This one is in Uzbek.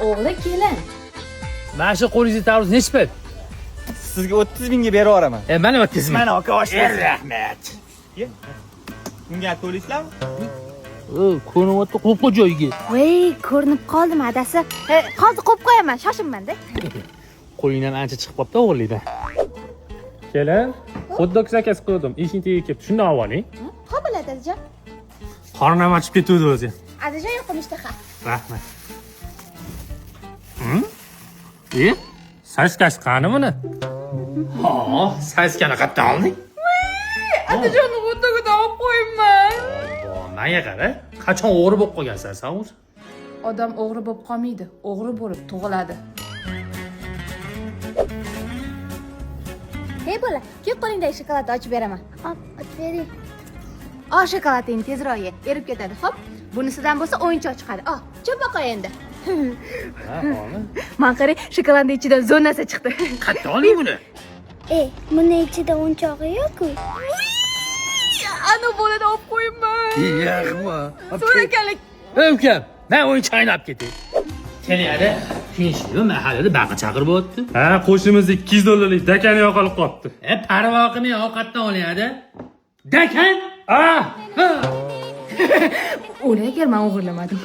o'g'li kelin. Mana shu qo'lingizga tarvuz nechi pul? Sizga 30 mingga berib yuboraman. Mana 30 ming. Mana aka osh. Rahmat. Bunga to'laysizlarmi? Ko'rinmayapti, qo'yib qo'y joyiga. Voy, ko'rinib qoldim adasi. Hozir qo'yib qo'yaman, shoshilmanda. Qo'yingdan ancha chiqib qopti o'g'likdan. Kelin, xuddi zakaz qildim. Ishing tegiga kelibdi. Shundan oling. Xo'p bo'ladi adajon. Qornim ochib ketdi o'zi. Adajon yo'qmi ishtaha? Rahmat. Saskasi qani buni? Ha, saskani qayerdan olding? Adajonni o'rtaga olib qo'yibman. Menga qara, qachon o'g'ri bo'lib qolgansan sen o'zi? Odam o'g'ri bo'lib qolmaydi, o'g'ri bo'lib tug'iladi. Hey bola, kel qo'lingdagi shokoladni ochib beraman. Ochib bering. Shokoladingni tezroq ye, erib ketadi. Xo'p, bunisidan bo'lsa o'yinchoq chiqadi. Chop qo'y endi. Ha, xo'p. Men qarang, shokoladning ichidan zonasi chiqdi. Qayerdan oling buni? Buni ichida o'yinchog'i yo'q-ku. Ana bolani olib qo'yibman. Yaxma. So'rakalik. Ukam, men o'yinchoqni olib ketay. Keladi. Tinchmi, mahallada baqa chaqirib o'tdi. Ha, qo'shnimiz $200 dakani yo'qolib qolibdi. Parvo qilmay ovqatdan olyapti. Dakan? O'la agar men o'g'irlamadim.